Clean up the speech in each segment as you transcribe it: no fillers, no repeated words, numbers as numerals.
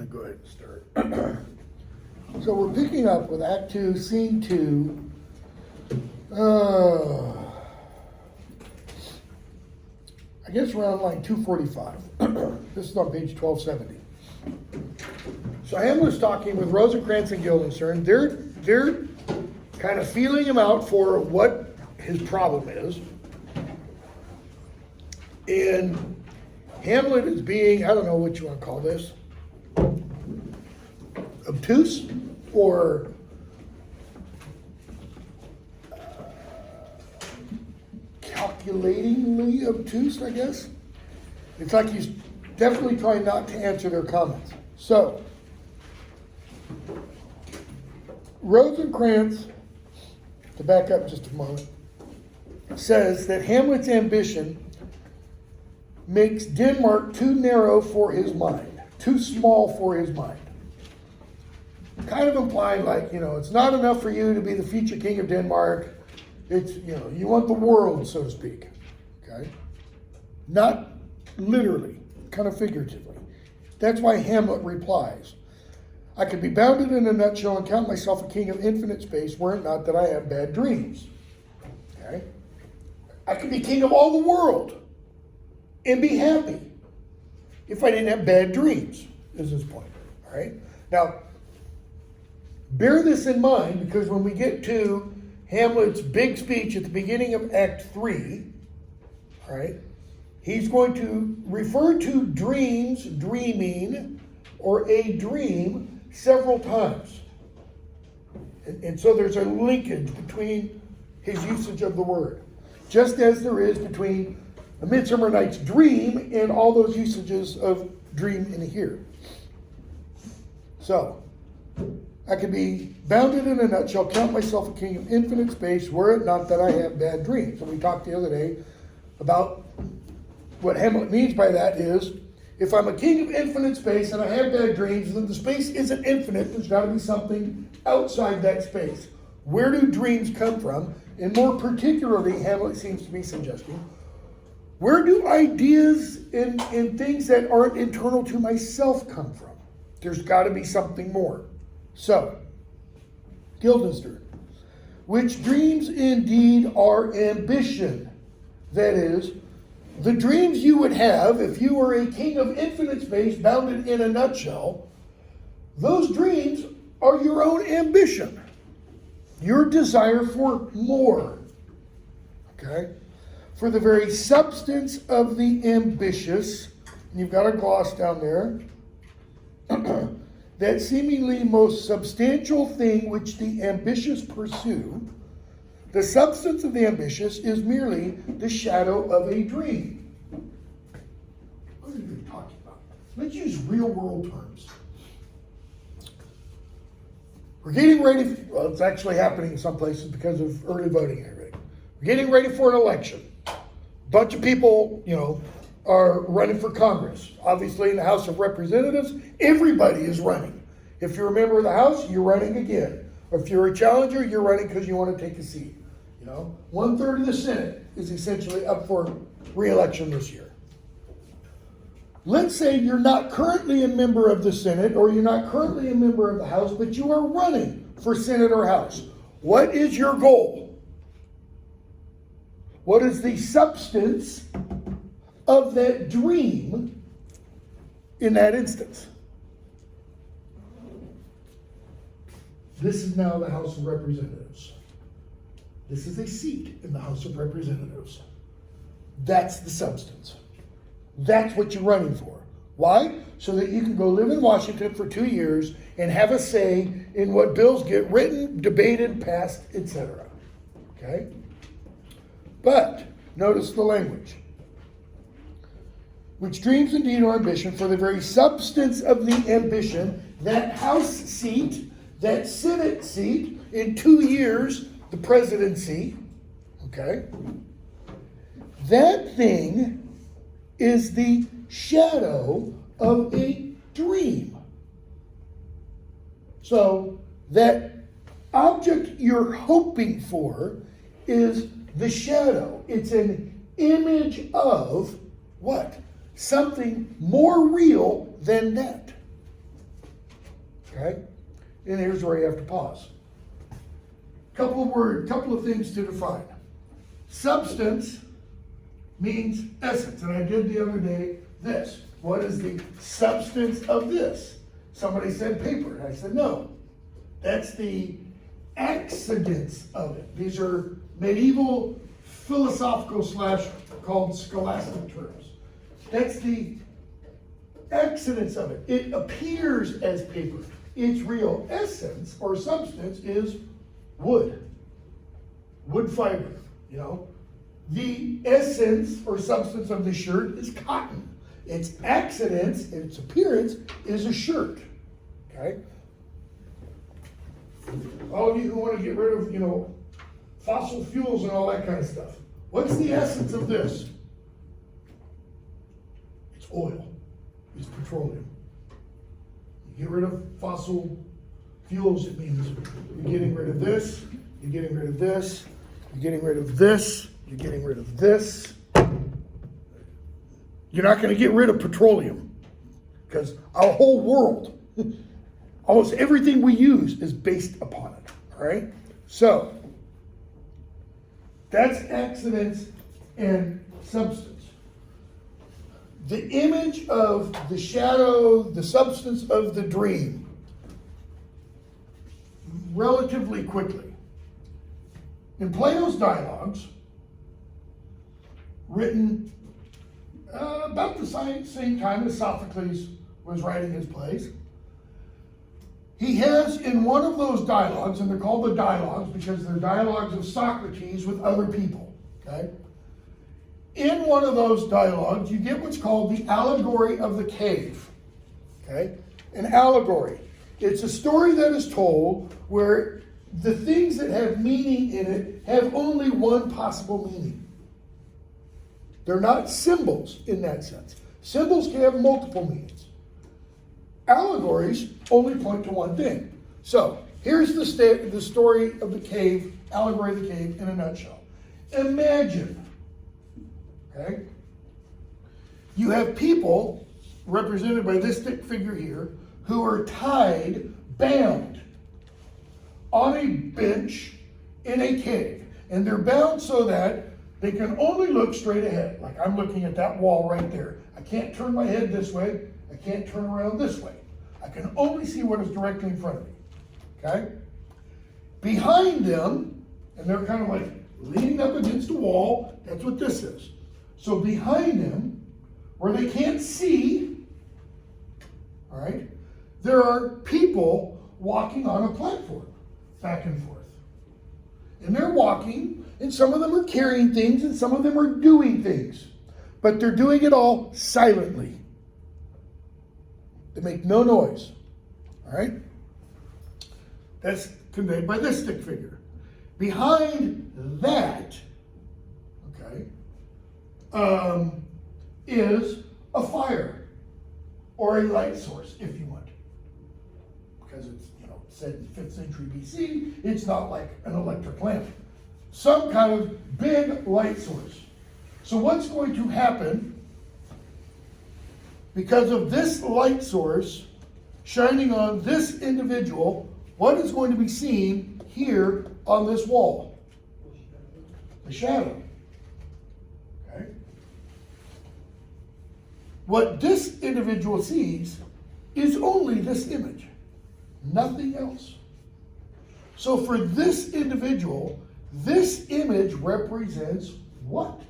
going to go ahead and start. So we're picking up with Act 2, Scene 2. I guess around line 245. This is on page 1270. So Hamlet's talking with Rosencrantz and Guildenstern. They're kind of feeling him out for what his problem is. And Hamlet is being, I don't know what you want to call this, obtuse or calculatingly obtuse, I guess. It's like he's definitely trying not to answer their comments. So, Rosencrantz, to back up just a moment, says that Hamlet's ambition makes Denmark too narrow for his mind, too small for his mind. Kind of implying like, it's not enough for you to be the future king of Denmark. It's, you want the world, so to speak. Okay? Not literally, kind of figuratively. That's why Hamlet replies, I could be bounded in a nutshell and count myself a king of infinite space were it not that I have bad dreams. Okay? I could be king of all the world and be happy if I didn't have bad dreams, is his point. All right? Now, bear this in mind, because when we get to Hamlet's big speech at the beginning of Act 3, all right, he's going to refer to dreams, dreaming, or a dream several times. And so there's a linkage between his usage of the word, just as there is between A Midsummer Night's Dream and all those usages of dream in here. So, I could be bounded in a nutshell, count myself a king of infinite space, were it not that I have bad dreams. And we talked the other day about what Hamlet means by that is, if I'm a king of infinite space and I have bad dreams, then the space isn't infinite. There's got to be something outside that space. Where do dreams come from? And more particularly, Hamlet seems to be suggesting, where do ideas and things that aren't internal to myself come from? There's got to be something more. So, Guildenstern, which dreams indeed are ambition. That is, the dreams you would have if you were a king of infinite space bounded in a nutshell, those dreams are your own ambition. Your desire for more. Okay? For the very substance of the ambitious, and you've got a gloss down there, that seemingly most substantial thing which the ambitious pursue, the substance of the ambitious is merely the shadow of a dream. What are you talking about? Let's use real world terms. We're getting ready, well, it's actually happening in some places because of early voting and everything. We're getting ready for an election. A bunch of people, are running for Congress. Obviously, in the House of Representatives, everybody is running. If you're a member of the House, you're running again. Or if you're a challenger, you're running because you want to take a seat. 1/3 of the Senate is essentially up for re-election this year. Let's say you're not currently a member of the Senate or you're not currently a member of the House, but you are running for Senate or House. What is your goal? What is the substance of that dream in that instance? This is now the House of Representatives. This is a seat in the House of Representatives. That's the substance. That's what you're running for. Why? So that you can go live in Washington for 2 years and have a say in what bills get written, debated, passed, etc. Okay? But notice the language. Which dreams indeed are ambition, for the very substance of the ambition, that House seat, that Senate seat, in 2 years, the presidency, okay? That thing is the shadow of a dream. So that object you're hoping for is the shadow. It's an image of what? Something more real than that. Okay? And here's where you have to pause. Couple of things to define. Substance means essence. And I did the other day this. What is the substance of this? Somebody said paper. And I said, no. That's the accidents of it. These are medieval philosophical / called scholastic terms. That's the accidents of it. It appears as paper. Its real essence or substance is wood fiber, you know. The essence or substance of the shirt is cotton. Its accidents, its appearance is a shirt, okay? All of you who want to get rid of, you know, fossil fuels and all that kind of stuff. What's the essence of this? It's oil. It's petroleum. You get rid of fossil fuels, it means you're getting rid of this, you're getting rid of this, you're getting rid of this, you're getting rid of this. You're not going to get rid of petroleum because our whole world, almost everything we use is based upon it, all right? So, that's accidents and substance. The image of the shadow, the substance of the dream, relatively quickly. In Plato's dialogues, written about the same time as Sophocles was writing his plays, he has in one of those dialogues, and they're called the dialogues because they're dialogues of Socrates with other people, okay? In one of those dialogues, you get what's called the allegory of the cave, okay? An allegory. It's a story that is told where the things that have meaning in it have only one possible meaning. They're not symbols in that sense. Symbols can have multiple meanings. Allegories only point to one thing. So, here's the story of the cave, allegory of the cave in a nutshell. Imagine, okay, you have people represented by this stick figure here who are tied, bound on a bench in a cave. And they're bound so that they can only look straight ahead. Like I'm looking at that wall right there. I can't turn my head this way. I can't turn around this way. I can only see what is directly in front of me. Okay? Behind them, and they're kind of like leaning up against a wall, that's what this is. So behind them, where they can't see, all right, there are people walking on a platform, back and forth. And they're walking, and some of them are carrying things, and some of them are doing things. But they're doing it all silently. They make no noise. All right? That's conveyed by this stick figure. Behind that, okay, is a fire or a light source, if you want. Because it's, you know, said in 5th century BC, it's not like an electric lamp. Some kind of big light source. So what's going to happen because of this light source shining on this individual? What is going to be seen here on this wall? The shadow. Okay? What this individual sees is only this image, nothing else. So for this individual, this image represents what?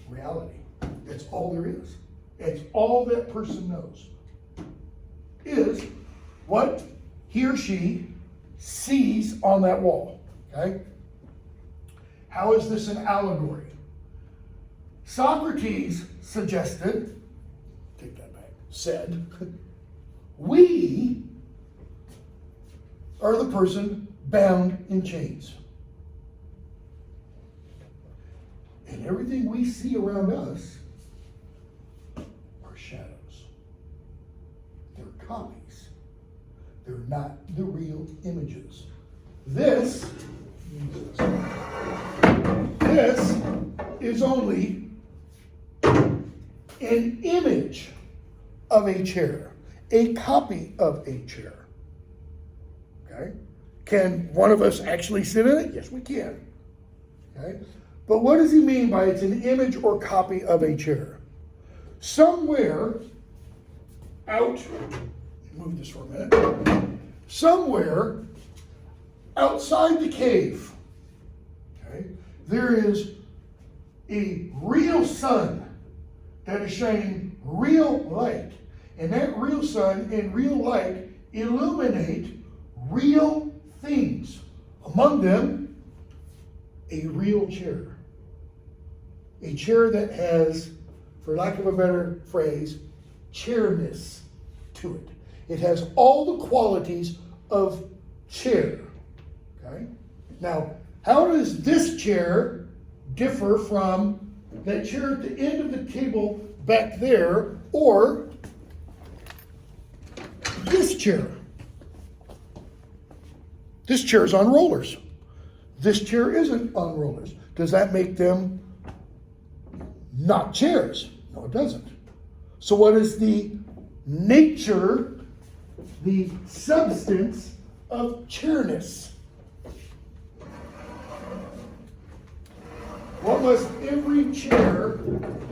Reality. That's all there is. It's all that person knows. Is what he or she sees on that wall. Okay? How is this an allegory? Socrates suggested, take that back, said, we are the person bound in chains. And everything we see around us are shadows. They're copies. They're not the real images. This is only an image of a chair. a copy of a chair. Okay? Can one of us actually sit in it? Yes, we can. Okay? But what does he mean by it's an image or copy of a chair? Somewhere out, move this for a minute, somewhere outside the cave, okay, there is a real sun that is shining real light. And that real sun and real light illuminate real things. Among them, a real chair. A chair that has, for lack of a better phrase, chairness to it. It has all the qualities of chair. Okay? Now, how does this chair differ from that chair at the end of the table back there, or this chair? This chair is on rollers. This chair isn't on rollers. Does that make them not chairs? No, it doesn't. So what is the nature, the substance of chairness? What must every chair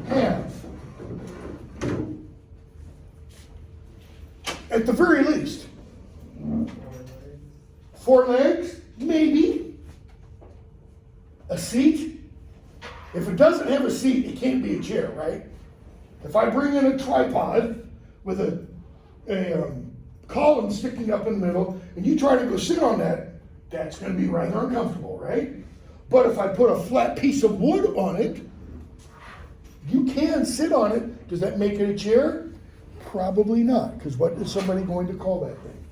have? At the very least. 4 legs? Maybe. A seat? If it doesn't have a seat, it can't be a chair, right? If I bring in a tripod with a column sticking up in the middle, and you try to go sit on that, that's going to be rather uncomfortable, right? But if I put a flat piece of wood on it, you can sit on it. Does that make it a chair? Probably not, because what is somebody going to call that thing?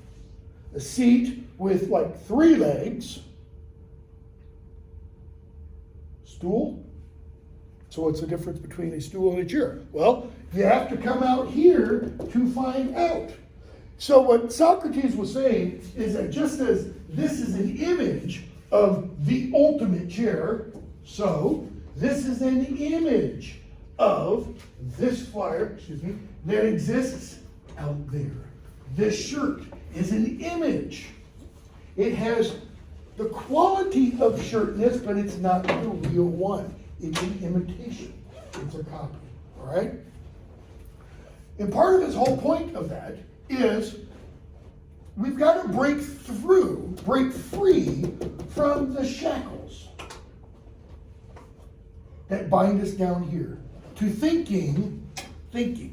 A seat with like 3 legs. Stool? So what's the difference between a stool and a chair? Well, you have to come out here to find out. So what Socrates was saying is that just as this is an image of the ultimate chair, so this is an image of this flyer, that exists out there. This shirt is an image. It has the quality of shirtness, but it's not the real one. It's an imitation. It's a copy. All right? And part of his whole point of that is we've got to break free from the shackles that bind us down here to thinking that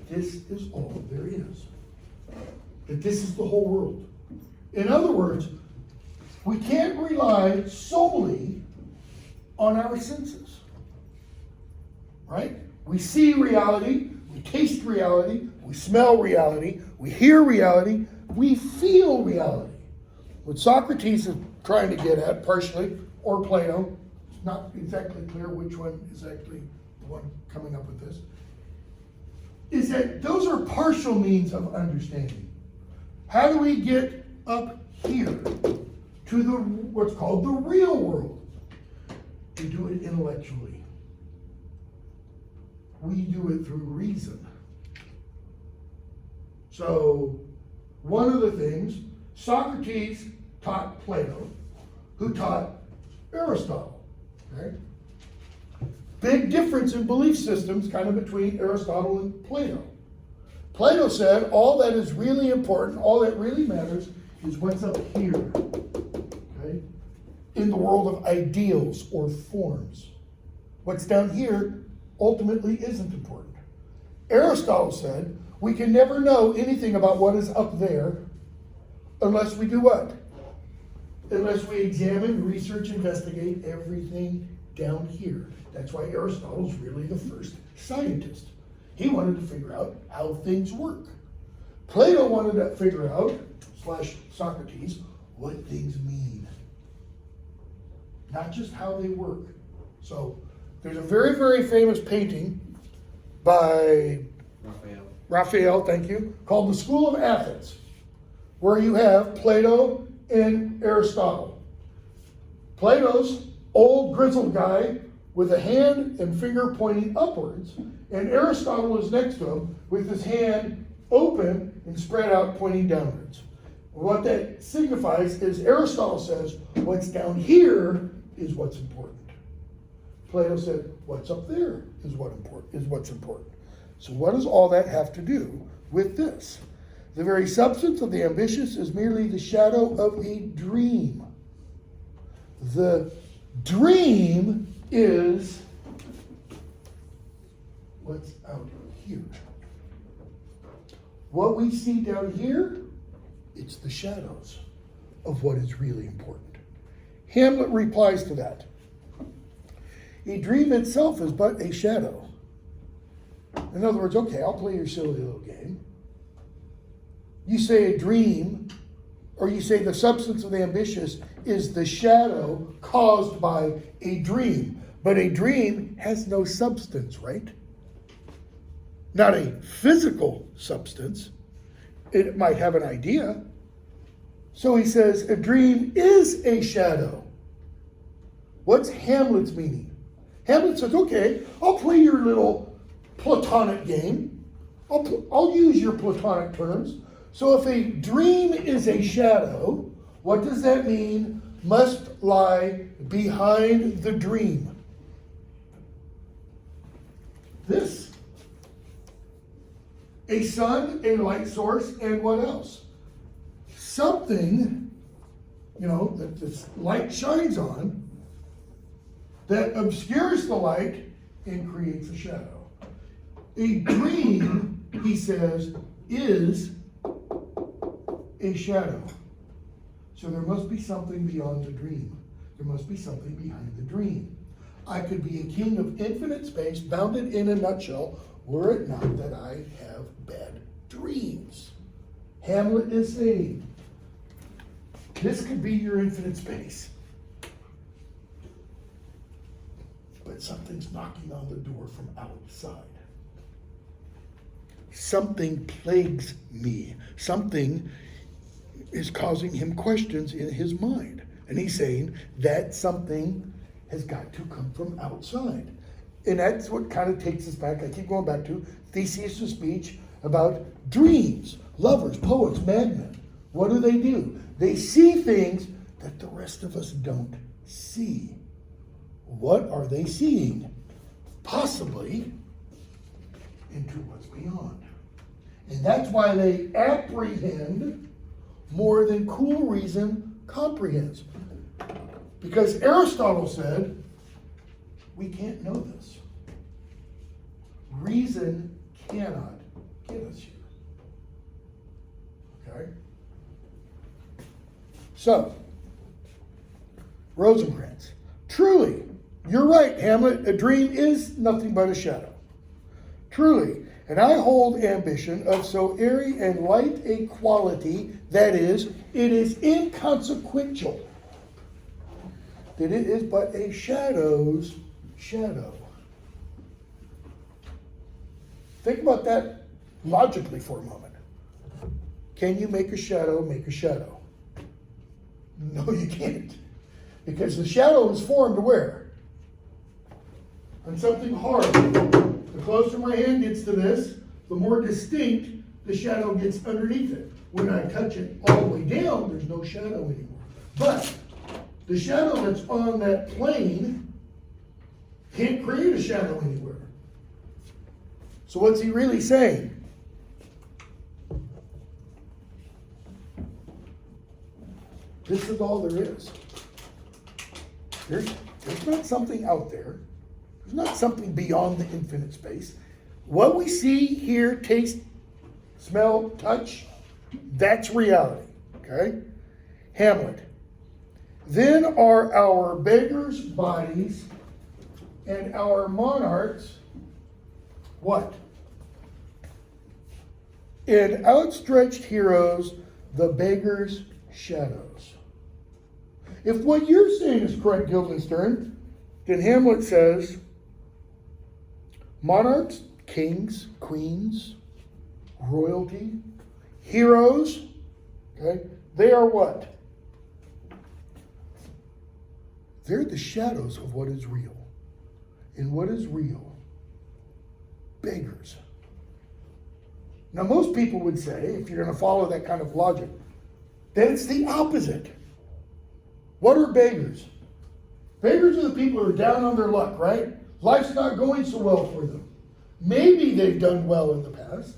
this is all there is. That this is the whole world. In other words, we can't rely solely on our senses. Right? We see reality, we taste reality, we smell reality, we hear reality, we feel reality. What Socrates is trying to get at, partially, or Plato, it's not exactly clear which one is actually the one coming up with this, is that those are partial means of understanding. How do we get up here to the what's called the real world? We do it intellectually. We do it through reason. So, one of the things, Socrates taught Plato, who taught Aristotle. Okay? Big difference in belief systems kind of between Aristotle and Plato. Plato said all that is really important, all that really matters is what's up here. Okay? In the world of ideals or forms. What's down here ultimately isn't important. Aristotle said we can never know anything about what is up there unless we do what? Unless we examine, research, investigate everything down here. That's why Aristotle's really the first scientist. He wanted to figure out how things work. Plato wanted to figure out, / Socrates, what things mean. Not just how they work. So there's a very, very famous painting by Raphael, thank you, called The School of Athens, where you have Plato and Aristotle. Plato's old grizzled guy with a hand and finger pointing upwards, and Aristotle is next to him with his hand open and spread out pointing downwards. What that signifies is Aristotle says what's down here is what's important. Plato said what's up there is what's important. So what does all that have to do with this? The very substance of the ambitious is merely the shadow of a dream. The dream is what's out here. What we see down here, it's the shadows of what is really important. Hamlet replies to that. A dream itself is but a shadow. In other words, okay, I'll play your silly little game. You say a dream, or you say the substance of the ambitious is the shadow caused by a dream. But a dream has no substance, right? Not a physical substance. It might have an idea. So he says a dream is a shadow. What's Hamlet's meaning? Hamlet says, okay, I'll play your little Platonic game. I'll use your Platonic terms. So if a dream is a shadow, what does that mean must lie behind the dream? This. A sun, a light source, and what else? Something, that this light shines on that obscures the light and creates a shadow. A dream, he says, is a shadow. So there must be something beyond the dream. There must be something behind the dream. I could be a king of infinite space, bounded in a nutshell, were it not that I have bad dreams. Hamlet is saying, this could be your infinite space. But something's knocking on the door from outside. Something plagues me. Something is causing him questions in his mind. And he's saying that something has got to come from outside. And that's what kind of takes us back. I keep going back to Theseus' speech about dreams, lovers, poets, madmen. What do? They see things that the rest of us don't see. What are they seeing? Possibly into what's beyond. And that's why they apprehend more than cool reason comprehends. Because Aristotle said, we can't know this. Reason cannot get us here. Okay? So, Rosencrantz. Truly, you're right, Hamlet. A dream is nothing but a shadow. Truly, and I hold ambition of so airy and light a quality that is, it is inconsequential, that it is but a shadow's shadow. Think about that logically for a moment. Can you make a shadow make a shadow? No, you can't. Because the shadow is formed where? On something hard. The closer my hand gets to this, the more distinct the shadow gets underneath it. When I touch it all the way down, there's no shadow anymore. But the shadow that's on that plane can't create a shadow anywhere. So what's he really saying? This is all there is. There's not something out there. There's not something beyond the infinite space. What we see, hear, taste, smell, touch, that's reality. Okay? Hamlet. Then are our beggars' bodies and our monarchs what? In outstretched heroes, the beggars' shadows. If what you're saying is correct, Guildenstern, then Hamlet says monarchs, kings, queens, royalty, heroes, okay, they are what? They're the shadows of what is real. And what is real? Beggars. Now, most people would say, if you're going to follow that kind of logic, that it's the opposite. What are beggars? Beggars are the people who are down on their luck, right? Life's not going so well for them. Maybe they've done well in the past.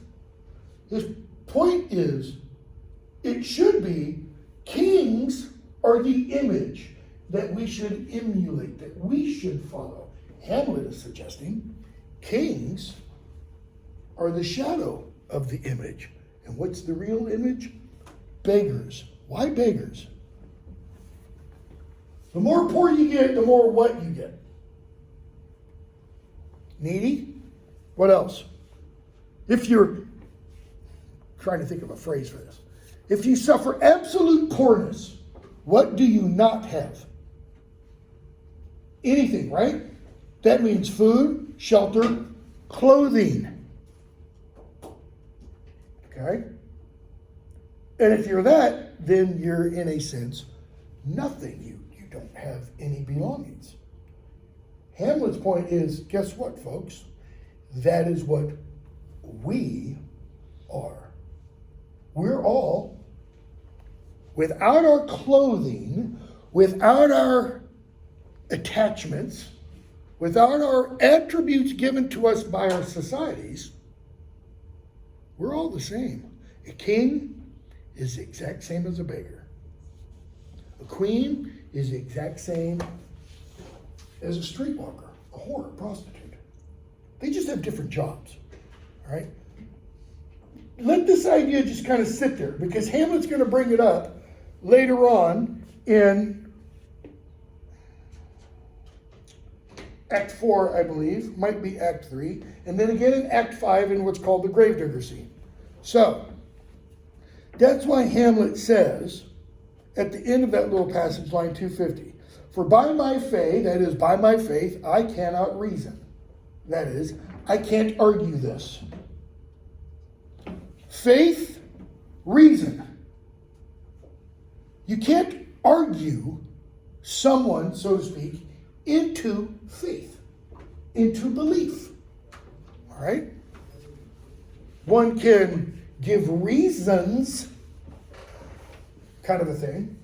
His point is, it should be kings are the image that we should emulate, that we should follow. Hamlet is suggesting kings are the shadow of the image. And what's the real image? Beggars. Why beggars? The more poor you get, the more what you get? Needy? What else? If you're trying to think of a phrase for this. If you suffer absolute poorness, what do you not have? Anything, right? That means food, shelter, clothing. Okay? And if you're that, then you're, in a sense, nothing. You don't have any belongings. Hamlet's point is, guess what, folks? That is what we are. We're all, without our clothing, without our attachments, without our attributes given to us by our societies, we're all the same. A king is the exact same as a beggar. A queen is the exact same as a streetwalker, a whore, a prostitute. They just have different jobs, all right? Let this idea just kind of sit there, because Hamlet's going to bring it up later on in Act 4, I believe, might be Act 3, and then again in Act 5 in what's called the gravedigger scene. So, that's why Hamlet says, at the end of that little passage, line 250, for by my faith, that is, by my faith, I cannot reason. That is, I can't argue this. Faith, reason. You can't argue someone, so to speak, into faith, into belief. All right? One can give reasons, kind of a thing.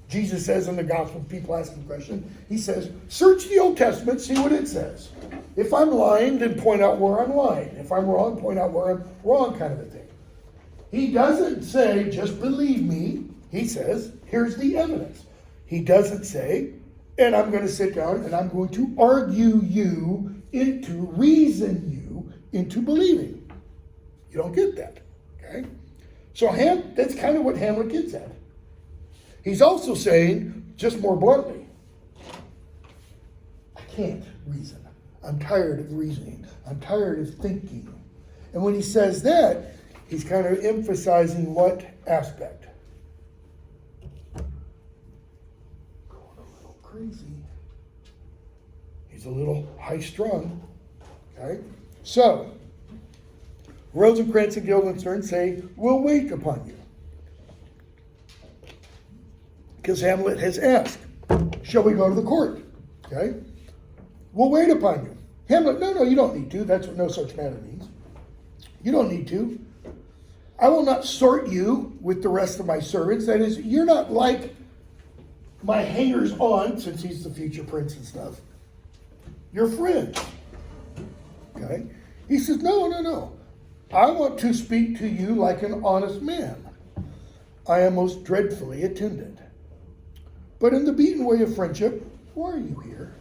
Jesus says in the gospel, people ask him a question, he says, search the Old Testament, see what it says. If I'm lying, then point out where I'm lying. If I'm wrong, point out where I'm wrong, kind of a thing. He doesn't say, just believe me. He says, here's the evidence. He doesn't say, and I'm going to sit down and I'm going to argue you into, reason you into believing. You don't get that, okay? So that's kind of what Hamlet gets at. He's also saying, just more bluntly, I can't reason. I'm tired of reasoning. I'm tired of thinking. And when he says that, he's kind of emphasizing what aspect? Going a little crazy. He's a little high-strung. Okay? So, Rosencrantz and Guildenstern say, we'll wait upon you. Because Hamlet has asked, shall we go to the court? Okay? We'll wait upon you. Hamlet, no, you don't need to. That's what no such matter means. You don't need to. I will not sort you with the rest of my servants. That is, you're not like my hangers-on, since he's the future prince and stuff. You're friends. Okay? He says, no. I want to speak to you like an honest man. I am most dreadfully attended. But in the beaten way of friendship, why are you here?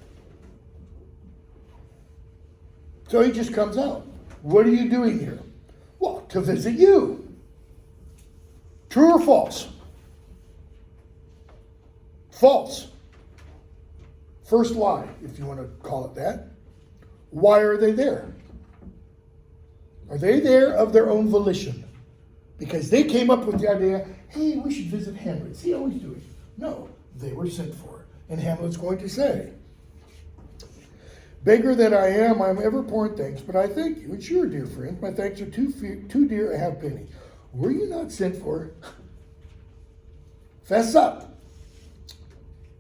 So he just comes out. What are you doing here? Well, to visit you. True or false? False. First lie, if you want to call it that. Why are they there? Are they there of their own volition? Because they came up with the idea, hey, we should visit Hamlet. See how he's doing. No, they were sent for. And Hamlet's going to say, beggar that I am ever poor in thanks, but I thank you. It's your dear friend. My thanks are too dear a halfpenny. Were you not sent for? Fess up.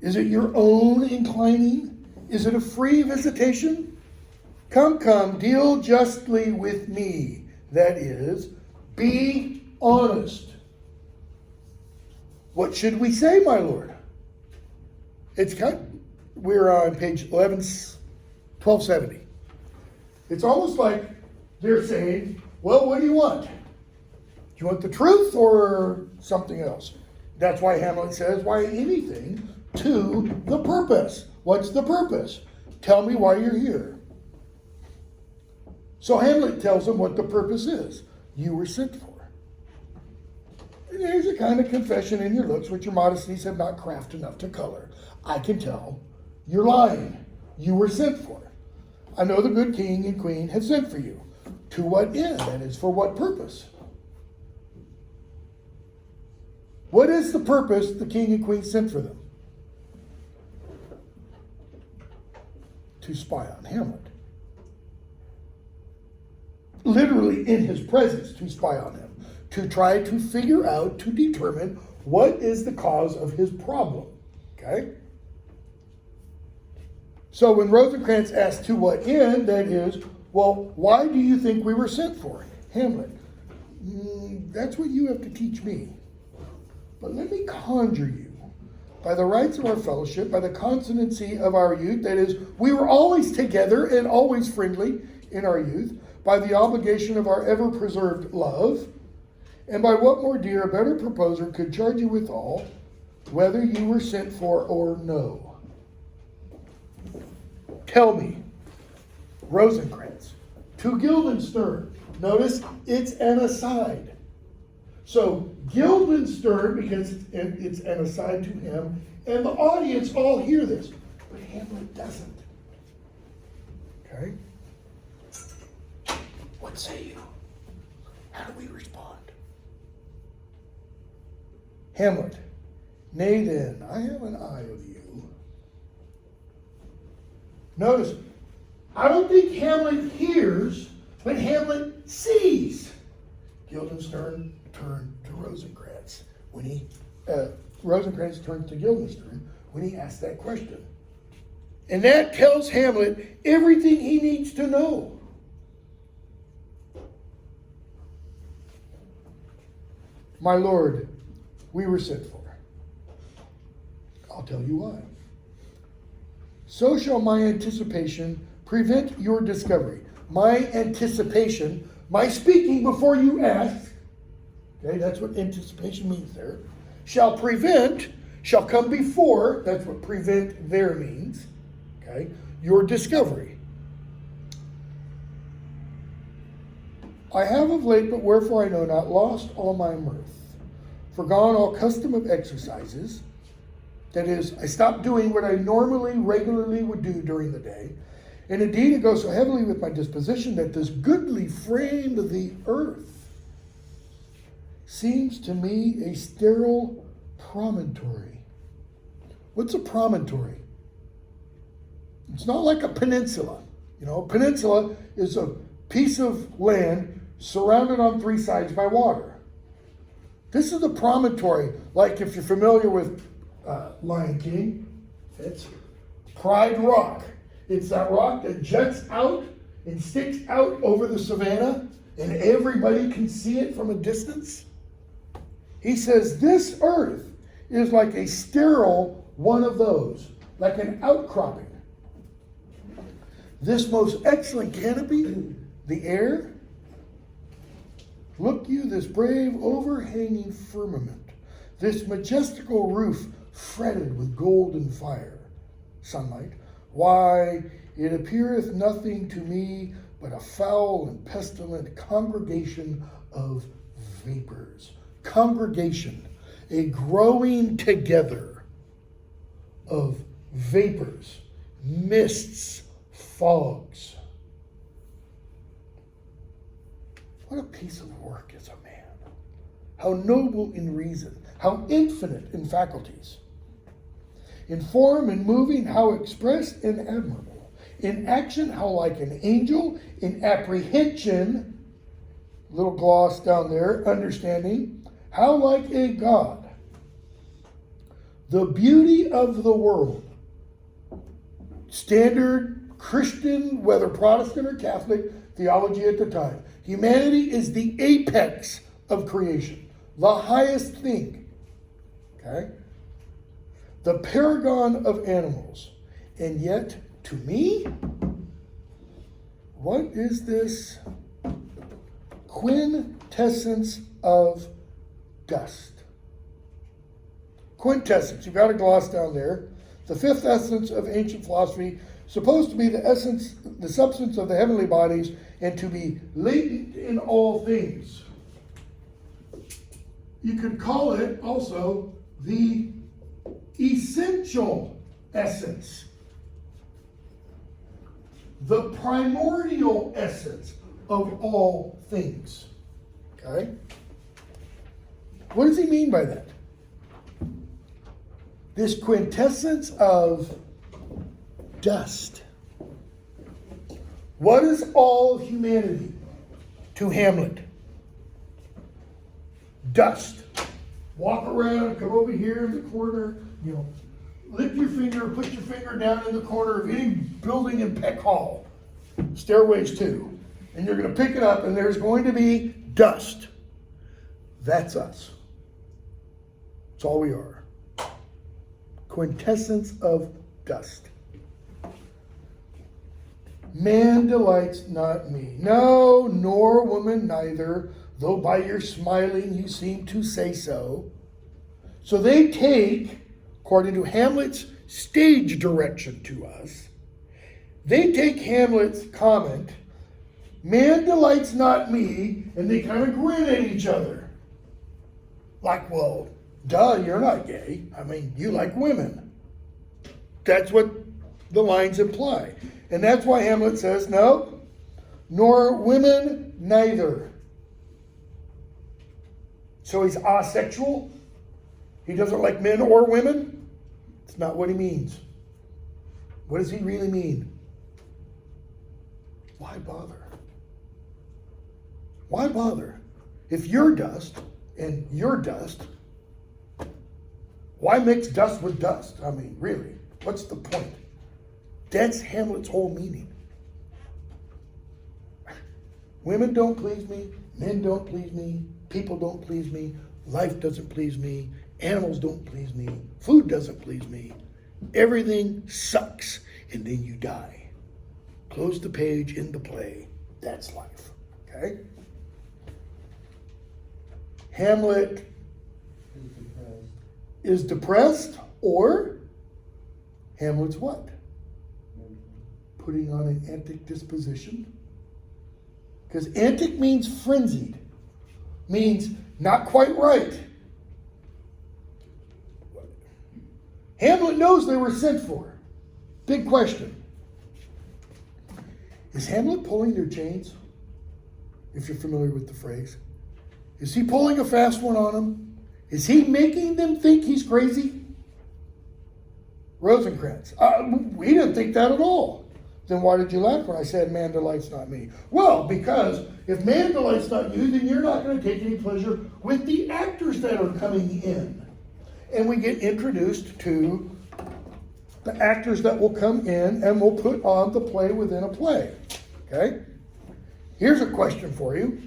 Is it your own inclining? Is it a free visitation? Come, deal justly with me. That is, Be honest. What should we say, my Lord? We're on page 1270. It's almost like they're saying, well, what do you want? Do you want the truth or something else? That's why Hamlet says, why anything to the purpose. What's the purpose? Tell me why you're here. So Hamlet tells him what the purpose is. You were sent for. And there's a kind of confession in your looks which your modesties have not craft enough to color. I can tell you're lying. You were sent for. I know the good king and queen have sent for you. To what end? That is, for what purpose? What is the purpose the king and queen sent for them? To spy on Hamlet. Literally in his presence, to spy on him. To try to figure out, to determine what is the cause of his problem. Okay? So when Rosencrantz asked to what end, that is, well, why do you think we were sent for? Hamlet, that's what you have to teach me. But let me conjure you, by the rights of our fellowship, by the constancy of our youth, that is, we were always together and always friendly in our youth, by the obligation of our ever-preserved love, and by what more dear, a better proposer could charge you withal, whether you were sent for or no. Tell me, Rosencrantz, to Guildenstern. Notice it's an aside. So Guildenstern, because it's an aside to him, and the audience all hear this, but Hamlet doesn't. Okay? What say you? How do we respond? Hamlet, nay then, I have an eye of you. Notice, I don't think Hamlet hears, but Hamlet sees. Guildenstern turned to Rosencrantz Rosencrantz turned to Guildenstern when he asked that question. And that tells Hamlet everything he needs to know. My lord, we were sent for. I'll tell you why. So shall my anticipation prevent your discovery. My anticipation, my speaking before you ask, okay, that's what anticipation means there, shall come before, that's what prevent there means, okay, your discovery. I have of late, but wherefore I know not, lost all my mirth, forgone all custom of exercises. That is, I stopped doing what I regularly would do during the day. And indeed, it goes so heavily with my disposition that this goodly frame of the earth seems to me a sterile promontory. What's a promontory? It's not like a peninsula. You know, a peninsula is a piece of land surrounded on three sides by water. This is a promontory, like if you're familiar with Lion King, it's Pride Rock. It's that rock that juts out and sticks out over the savannah, and everybody can see it from a distance. He says this earth is like a sterile one of those, like an outcropping. This most excellent canopy, the air, look you, this brave overhanging firmament, this majestical roof fretted with golden fire, sunlight, why, it appeareth nothing to me but a foul and pestilent congregation of vapors. Congregation, a growing together of vapors, mists, fogs. What a piece of work is a man. How noble in reason, how infinite in faculties. In form and moving, how expressed and admirable. In action, how like an angel. In apprehension, little gloss down there, understanding, how like a god. The beauty of the world. Standard Christian, whether Protestant or Catholic, theology at the time. Humanity is the apex of creation, the highest thing. Okay? The paragon of animals. And yet, to me, what is this quintessence of dust? Quintessence, you've got a gloss down there. The fifth essence of ancient philosophy, supposed to be the essence, the substance of the heavenly bodies, and to be latent in all things. You could call it also the essential essence, the primordial essence of all things. Okay? What does he mean by that? This quintessence of dust. What is all humanity to Hamlet? Dust. Walk around, come over here in the corner, lift your finger, put your finger down in the corner of any building in Peck Hall, Stairways 2, and you're going to pick it up and there's going to be dust. That's us. That's all we are. Quintessence of dust. Man delights not me. No, nor woman neither, though by your smiling you seem to say so. So they take, according to Hamlet's stage direction to us, they take Hamlet's comment, man delights not me, and they kind of grin at each other. Like, well, duh, you're not gay. I mean, you like women. That's what the lines imply. And that's why Hamlet says, no, nor women neither. So he's asexual. He doesn't like men or women. It's not what he means. What does he really mean? Why bother? Why bother? If you're dust and you're dust, why mix dust with dust? I mean, really, what's the point? That's Hamlet's whole meaning. Women don't please me, men don't please me, people don't please me, life doesn't please me, animals don't please me, food doesn't please me. Everything sucks, and then you die. Close the page in the play. That's life. Okay? Hamlet is depressed, or Hamlet's what? Putting on an antic disposition. Because antic means frenzied, means not quite right. Hamlet knows they were sent for. Big question. Is Hamlet pulling their chains? If you're familiar with the phrase. Is he pulling a fast one on them? Is he making them think he's crazy? Rosencrantz. We didn't think that at all. Then why did you laugh when I said man delights not me? Well, because if man delights not you, then you're not going to take any pleasure with the actors that are coming in. And we get introduced to the actors that will come in and will put on the play within a play. Okay? Here's a question for you.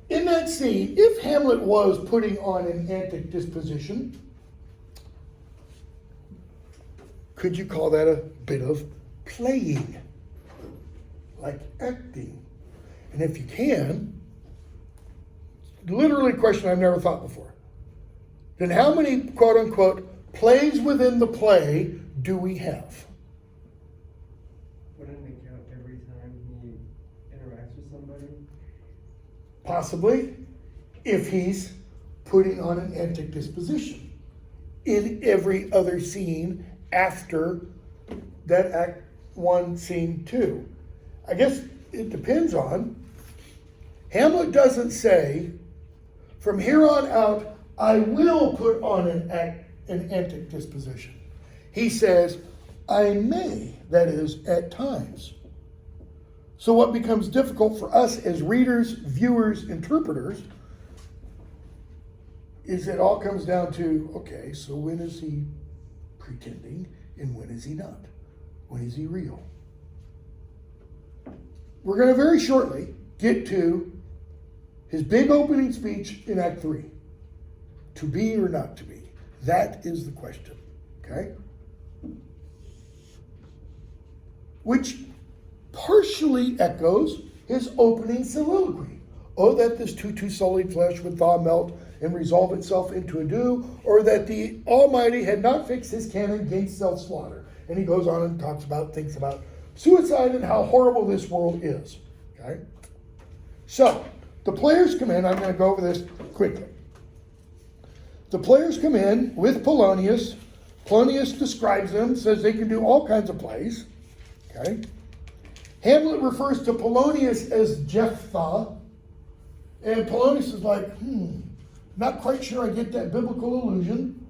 In that scene, if Hamlet was putting on an antic disposition, could you call that a bit of playing? Like acting? And if you can, literally a question I've never thought before. Then how many, quote unquote, plays within the play do we have? Wouldn't it count every time he interacts with somebody? Possibly, if he's putting on an antic disposition. In every other scene after that act 1, scene 2. I guess it depends on. Hamlet doesn't say, from here on out, I will put on an antic disposition. He says, I may, that is, at times. So what becomes difficult for us as readers, viewers, interpreters, is it all comes down to, okay, so when is he pretending and when is he not? When is he real? we're going to very shortly get to his big opening speech in Act 3. To be or not to be? That is the question. Okay? Which partially echoes his opening soliloquy. Oh, that this too sullied flesh would thaw, melt, and resolve itself into a dew, or that the Almighty had not fixed his canon against self-slaughter. And he goes on and thinks about suicide and how horrible this world is. Okay? So, the players come in. I'm going to go over this quickly. The players come in with Polonius. Polonius describes them, says they can do all kinds of plays. Okay? Hamlet refers to Polonius as Jephthah. And Polonius is like, not quite sure I get that biblical allusion.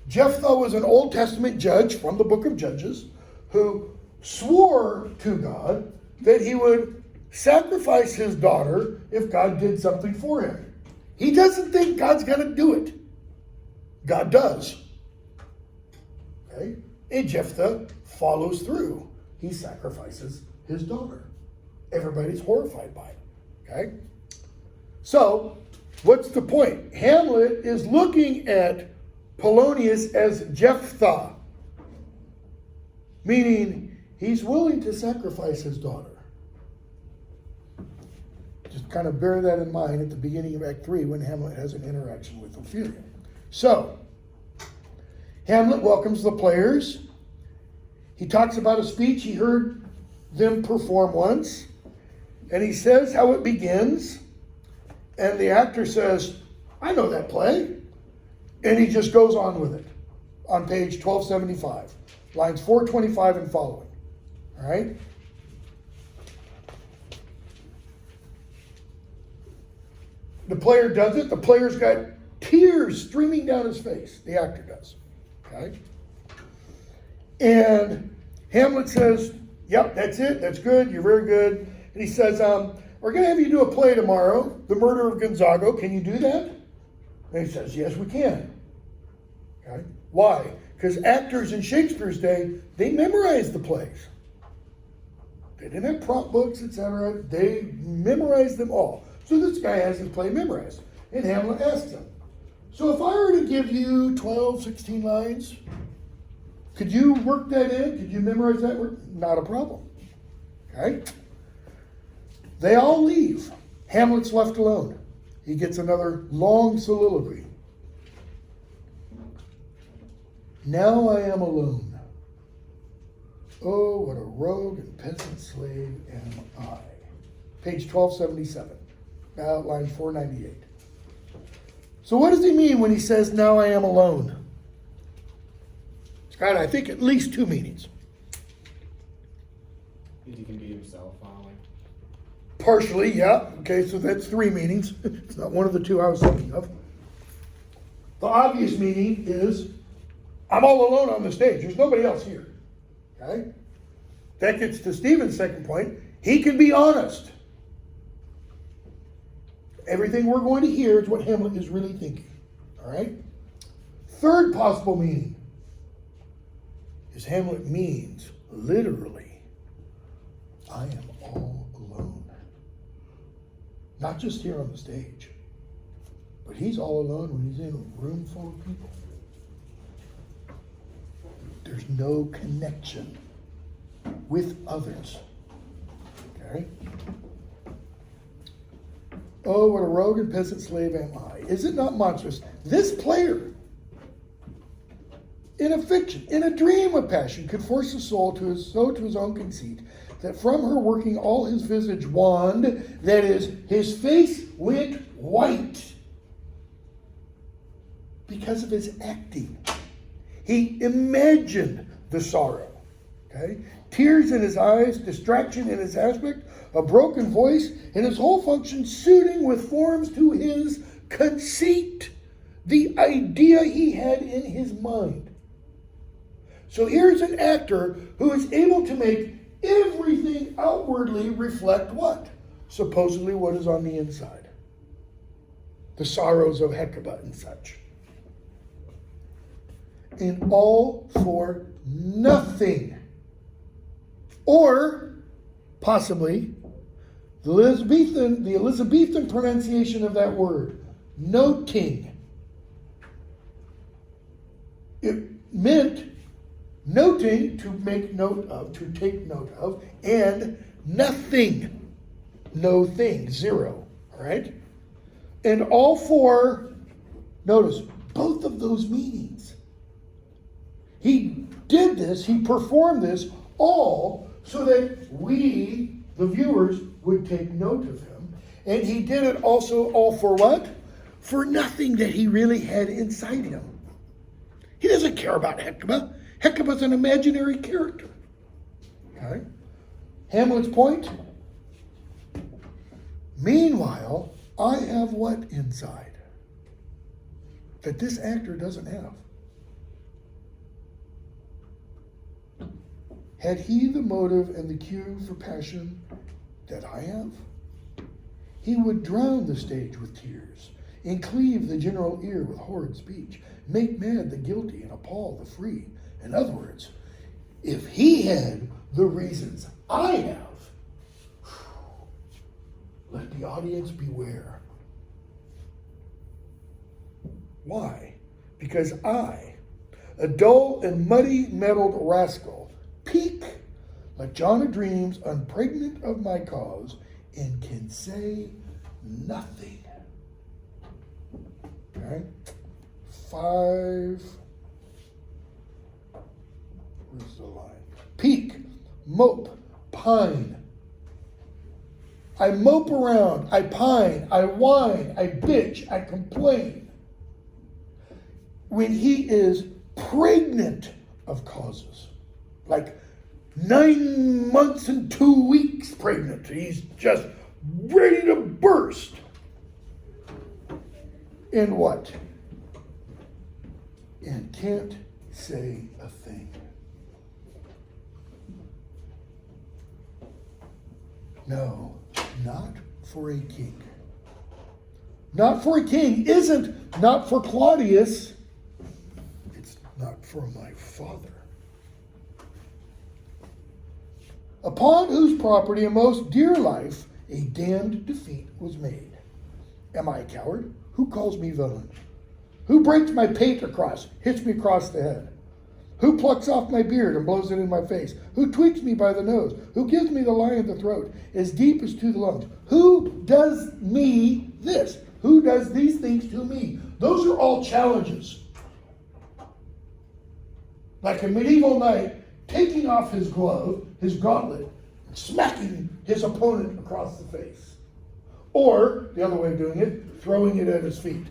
Jephthah was an Old Testament judge from the book of Judges who swore to God that he would sacrifice his daughter if God did something for him. He doesn't think God's going to do it. God does. Okay? And Jephthah follows through. He sacrifices his daughter. Everybody's horrified by it. Okay? So, what's the point? Hamlet is looking at Polonius as Jephthah, meaning he's willing to sacrifice his daughter. Just kind of bear that in mind at the beginning of Act 3 when Hamlet has an interaction with Ophelia. So, Hamlet welcomes the players. He talks about a speech he heard them perform once, and he says how it begins. And the actor says, I know that play. And he just goes on with it on page 1275, lines 425 and following. All right? The player does it. The player's got tears streaming down his face. The actor does. Okay? And Hamlet says, yep, that's it. That's good. You're very good. And he says, we're going to have you do a play tomorrow, The Murder of Gonzago. Can you do that? And he says, yes, we can. Okay? Why? Because actors in Shakespeare's day, they memorized the plays. They didn't have prompt books, etc. They memorized them all. So this guy has his play memorized. And Hamlet asks him, so if I were to give you 12, 16 lines, could you work that in? Could you memorize that word? Not a problem. Okay? They all leave. Hamlet's left alone. He gets another long soliloquy. Now I am alone. Oh, what a rogue and peasant slave am I. Page 1277, line 498. So what does he mean when he says, now I am alone? It's got, I think, at least two meanings. He can be himself, finally. Partially, yeah. Okay, so that's three meanings. It's not one of the two I was thinking of. The obvious meaning is, I'm all alone on the stage. There's nobody else here. Okay? That gets to Stephen's second point. He can be honest. Everything we're going to hear is what Hamlet is really thinking. All right? Third possible meaning is Hamlet means, literally, I am all alone. Not just here on the stage, but he's all alone when he's in a room full of people. There's no connection with others. Okay? Oh, what a rogue and peasant slave am I. Is it not monstrous? This player, in a fiction, in a dream of passion, could force a soul to his own conceit, that from her working all his visage wand, that is, his face went white because of his acting. He imagined the sorrow. Okay? Tears in his eyes, distraction in his aspect, a broken voice, and his whole function suiting with forms to his conceit, the idea he had in his mind. So here's an actor who is able to make everything outwardly reflect what? Supposedly what is on the inside. The sorrows of Hecuba and such. And all for nothing. Or, possibly, The Elizabethan pronunciation of that word, noting. It meant noting, to make note of, to take note of, and nothing. No thing, zero. All right? And all four, notice, both of those meanings. He did this, he performed this, all so that we, the viewers, would take note of him. And he did it also all for what? For nothing that he really had inside him. He doesn't care about Hecuba. Hecuba's an imaginary character. Okay? Hamlet's point? Meanwhile, I have what inside that this actor doesn't have? Had he the motive and the cue for passion that I have? He would drown the stage with tears, and cleave the general ear with horrid speech, make mad the guilty and appall the free. In other words, if he had the reasons I have, let the audience beware. Why? Because I, a dull and muddy-mettled rascal, peak like John of Dreams, unpregnant of my cause, and can say nothing. Okay? 5. Where's the line? Peak, mope, pine. I mope around, I pine, I whine, I bitch, I complain. When he is pregnant of causes, like 9 months and 2 weeks pregnant, he's just ready to burst. And what? And can't say a thing. No, not for a king. Not for a king isn't not for Claudius. It's not for my father. Upon whose property a most dear life a damned defeat was made. Am I a coward? Who calls me villain? Who breaks my pate across, hits me across the head? Who plucks off my beard and blows it in my face? Who tweaks me by the nose? Who gives me the lie in the throat, as deep as to the lungs? Who does me this? Who does these things to me? Those are all challenges. Like a medieval knight taking off his glove, his gauntlet, and smacking his opponent across the face. Or, the other way of doing it, throwing it at his feet.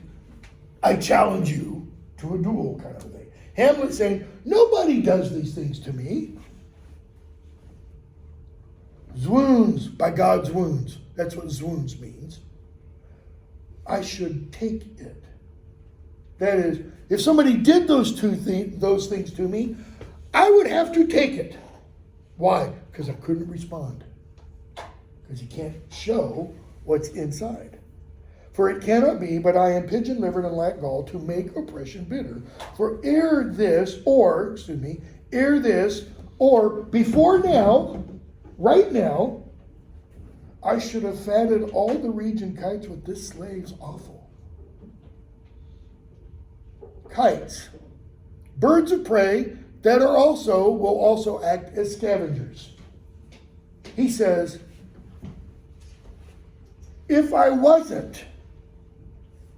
I challenge you to a duel kind of a thing. Hamlet saying, nobody does these things to me. Swoons, by God's wounds. That's what swoons means. I should take it. That is, if somebody did those things to me, I would have to take it. Why? Because I couldn't respond. Because you can't show what's inside. For it cannot be, but I am pigeon-livered and lack gall to make oppression bitter. For ere this, or before now, right now, I should have fatted all the region kites with this slave's offal. Kites, birds of prey that will also act as scavengers. He says, if I wasn't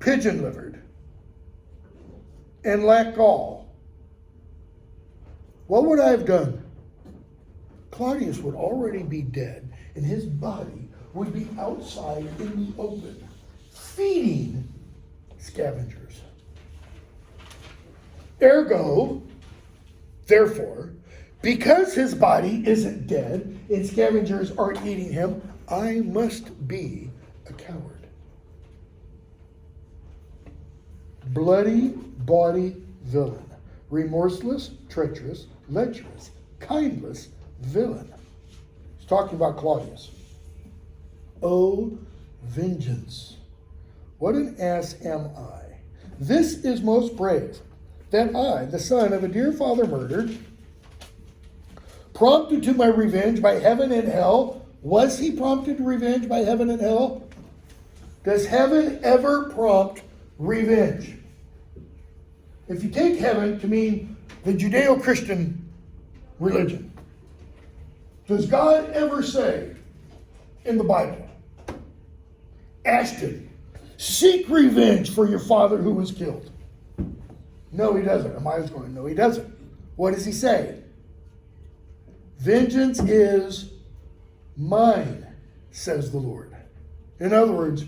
pigeon-livered and lack gall, what would I have done? Claudius would already be dead, and his body would be outside in the open, feeding scavengers. Ergo, therefore, because his body isn't dead and scavengers aren't eating him, I must be a coward. Bloody, bawdy villain. Remorseless, treacherous, lecherous, kindless villain. He's talking about Claudius. Oh, vengeance. What an ass am I. This is most brave, that I, the son of a dear father murdered, prompted to my revenge by heaven and hell, Was he prompted to revenge by heaven and hell? Does heaven ever prompt revenge? If you take heaven to mean the Judeo-Christian religion, does God ever say in the Bible, Ashton, seek revenge for your father who was killed? No, he doesn't. Amaya's going, no, he doesn't. What does he say? Vengeance is mine, says the Lord. In other words,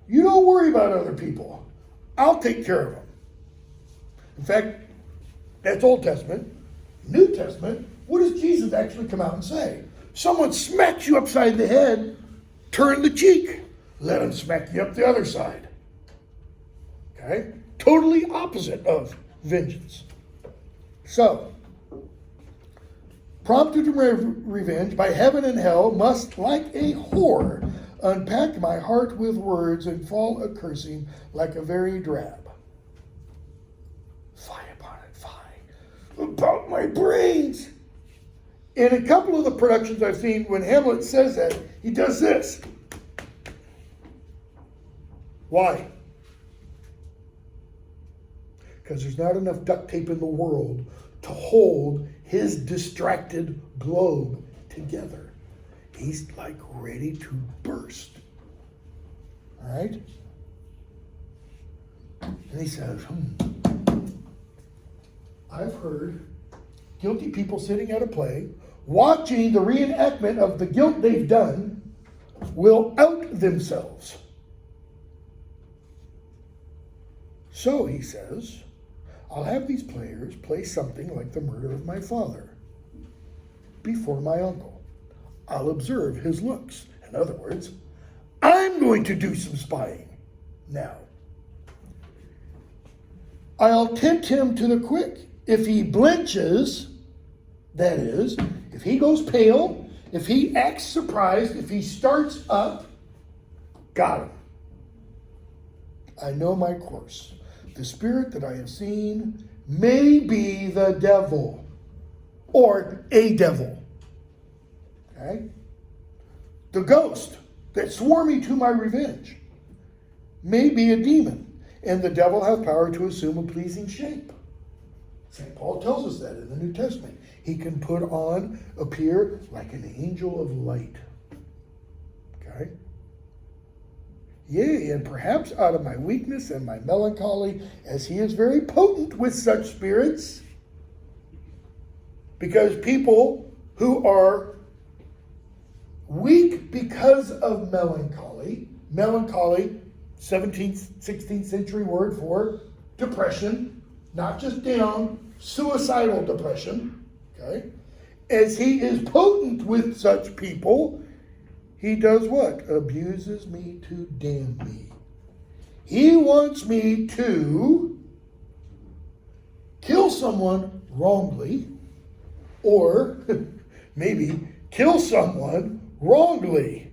you don't worry about other people. I'll take care of them. In fact, that's Old Testament. New Testament, what does Jesus actually come out and say? Someone smacks you upside the head, turn the cheek. Let him smack you up the other side. Okay? Totally opposite of vengeance. So, prompted to revenge by heaven and hell must, like a whore, unpack my heart with words and fall a-cursing like a very drab. Fie upon it, fie. About my brains. In a couple of the productions I've seen, when Hamlet says that, he does this. Why? Because there's not enough duct tape in the world to hold his distracted globe together. He's like ready to burst. All right? And he says, I've heard guilty people sitting at a play, watching the reenactment of the guilt they've done, will out themselves. So, he says, I'll have these players play something like the murder of my father before my uncle. I'll observe his looks. In other words, I'm going to do some spying now. I'll tempt him to the quick. If he blinches, that is, if he goes pale, if he acts surprised, if he starts up, got him. I know my course. The spirit that I have seen may be the devil or a devil. Okay? The ghost that swore me to my revenge may be a demon, and the devil hath power to assume a pleasing shape. St. Paul tells us that in the New Testament. He can appear like an angel of light. Okay? Yea, and perhaps out of my weakness and my melancholy, as he is very potent with such spirits, because people who are weak because of melancholy, 17th, 16th century word for depression, not just down, suicidal depression, okay? As he is potent with such people, he does what? Abuses me to damn me. He wants me to kill someone wrongly, or maybe kill someone wrongly.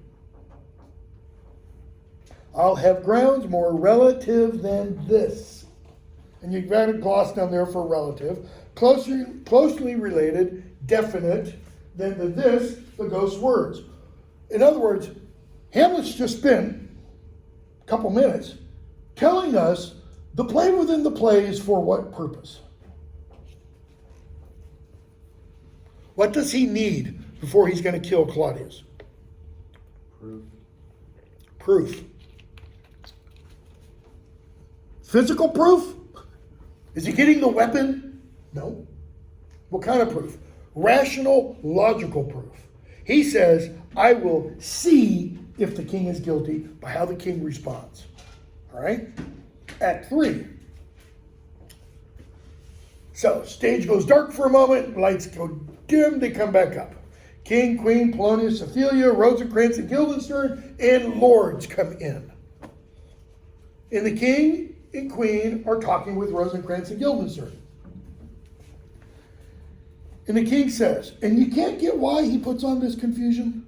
I'll have grounds more relative than this. And you've got a gloss down there for relative. Closely related, definite, than the ghost words. In other words, Hamlet's just spent a couple minutes telling us the play within the play is for what purpose? What does he need before he's going to kill Claudius? Proof. Physical proof? Is he getting the weapon? No. What kind of proof? Rational, logical proof. He says, I will see if the king is guilty by how the king responds. All right? Act 3. So, stage goes dark for a moment, lights go dim, they come back up. King, Queen, Polonius, Ophelia, Rosencrantz, and Guildenstern, and lords come in. And the king and queen are talking with Rosencrantz and Guildenstern. And the king says, and you can't get why he puts on this confusion?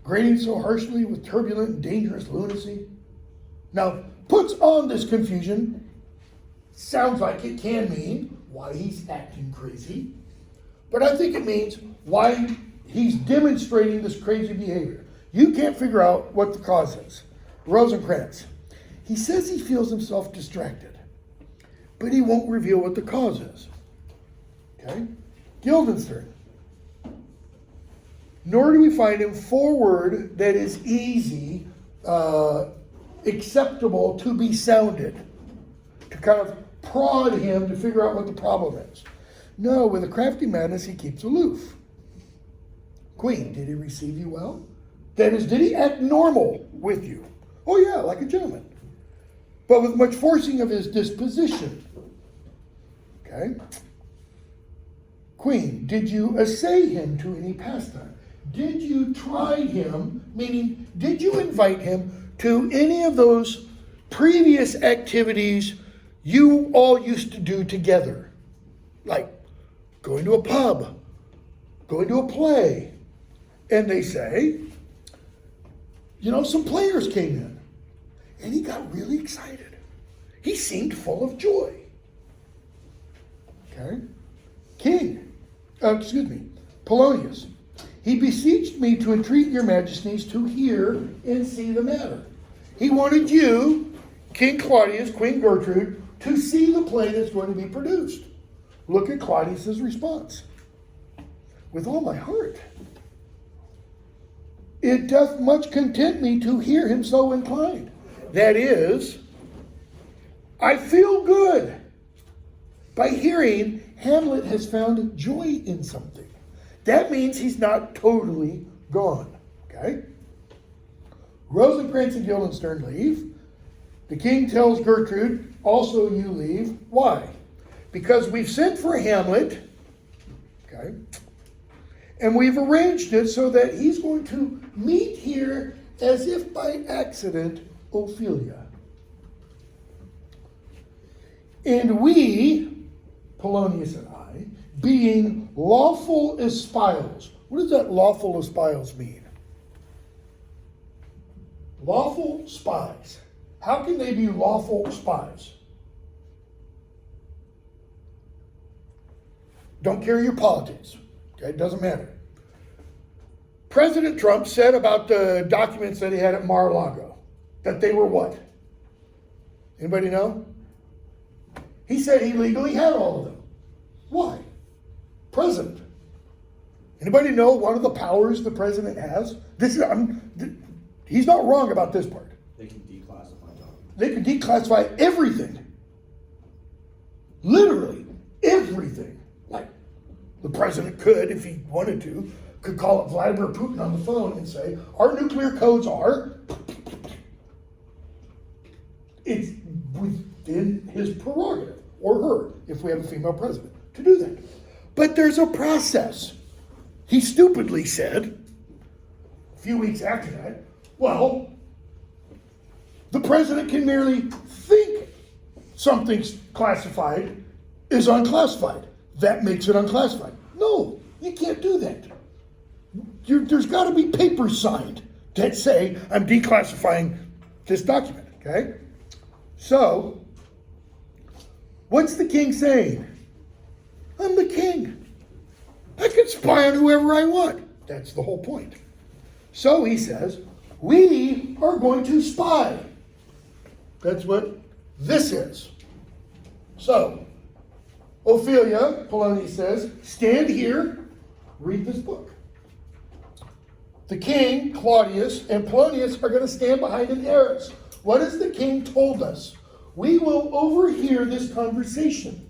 Grating so harshly with turbulent and dangerous lunacy. Now, puts on this confusion sounds like it can mean why he's acting crazy. But I think it means why he's demonstrating this crazy behavior. You can't figure out what the cause is. Rosencrantz, he says he feels himself distracted, but he won't reveal what the cause is. Okay? Guildenstern, nor do we find him forward that is easy, acceptable to be sounded, to kind of prod him to figure out what the problem is. No, with a crafty madness, he keeps aloof. Queen, did he receive you well? That is, did he act normal with you? Oh yeah, like a gentleman. But with much forcing of his disposition. Okay? Queen, did you essay him to any pastime? Did you try him, meaning, did you invite him to any of those previous activities you all used to do together? Like going to a pub, going to a play. And they say, some players came in. And he got really excited. He seemed full of joy. Okay? Polonius. He beseeched me to entreat your majesties to hear and see the matter. He wanted you, King Claudius, Queen Gertrude, to see the play that's going to be produced. Look at Claudius's response. With all my heart. It doth much content me to hear him so inclined. That is, I feel good by hearing Hamlet has found joy in something. That means he's not totally gone. Okay? Rosencrantz and Guildenstern leave. The king tells Gertrude, also you leave. Why? Because we've sent for Hamlet. Okay? And we've arranged it so that he's going to meet here as if by accident Ophelia. And we, Polonius and I, being lawful espials. What does that lawful espials mean? Lawful spies. How can they be lawful spies? Don't carry your politics. Okay, it doesn't matter. President Trump said about the documents that he had at Mar-a-Lago that they were what? Anybody know? He said he legally had all of them. Why? President. Anybody know one of the powers the president has? He's not wrong about this part. They can declassify documents. They can declassify everything. Literally everything. Like the president could, if he wanted to, could call up Vladimir Putin on the phone and say, our nuclear codes are... It's within his prerogative, or her, if we have a female president, to do that. But there's a process. He stupidly said, a few weeks after that, well, the president can merely think something's classified is unclassified. That makes it unclassified. No, you can't do that. There's got to be papers signed that say, I'm declassifying this document, okay? So, what's the king saying? I'm the king. I can spy on whoever I want. That's the whole point. So he says, we are going to spy. That's what this is. So, Ophelia, Polonius says, stand here, read this book. The king, Claudius, and Polonius are going to stand behind an arras. What has the king told us? We will overhear this conversation.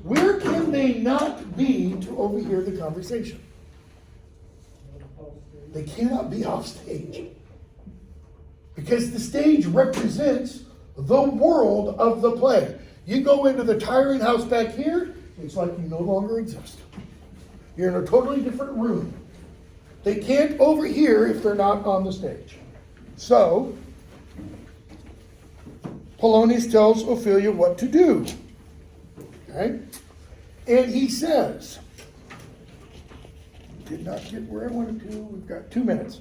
Where can they not be to overhear the conversation? They cannot be off stage. Because the stage represents the world of the play. You go into the tiring house back here, it's like you no longer exist. You're in a totally different room. They can't overhear if they're not on the stage. So, Polonius tells Ophelia what to do. Okay? And he says, did not get where I wanted to, we've got 2 minutes.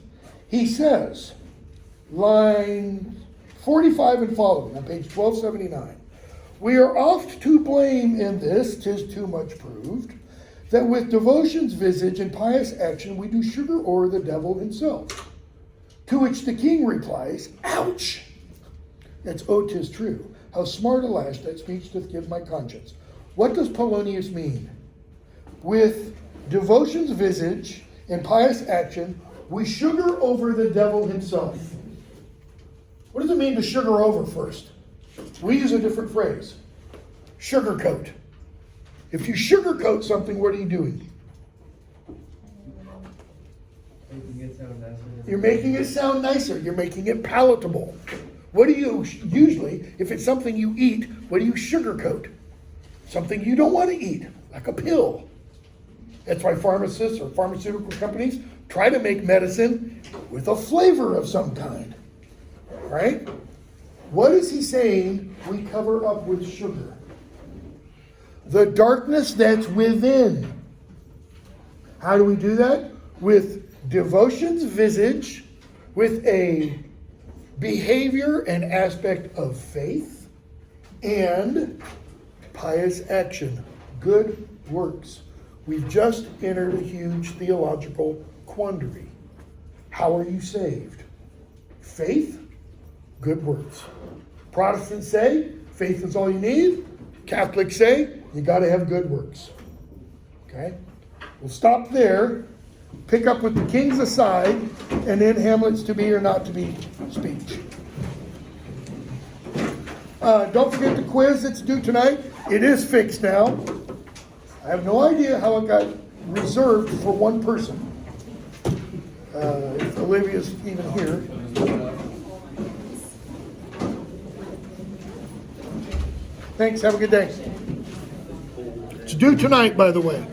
He says, line 45 and following on page 1279, we are oft to blame in this, 'tis too much proved, that with devotion's visage and pious action we do sugar o'er the devil himself. To which the king replies, ouch! That's, oh, 'tis true. How smart a lash that speech doth give my conscience. What does Polonius mean? With devotion's visage and pious action, we sugar over the devil himself. What does it mean to sugar over first? We use a different phrase. Sugarcoat. If you sugarcoat something, what are you doing? Making it sound nicer. You're making it sound nicer. You're making it palatable. What do you usually, if it's something you eat, what do you sugarcoat? Something you don't want to eat, like a pill. That's why pharmacists or pharmaceutical companies try to make medicine with a flavor of some kind. Right? What is he saying we cover up with sugar? The darkness that's within. How do we do that? With devotion's visage, with a behavior and aspect of faith, and pious action, good works. We've just entered a huge theological quandary. How are you saved? Faith, good works. Protestants say faith is all you need. Catholics say you got to have good works. Okay? We'll stop there, pick up with the king's aside, and then Hamlet's to be or not to be speech. Don't forget the quiz that's due tonight. It is fixed now. I have no idea how it got reserved for one person. If Olivia's even here. Thanks, have a good day. It's due tonight, by the way.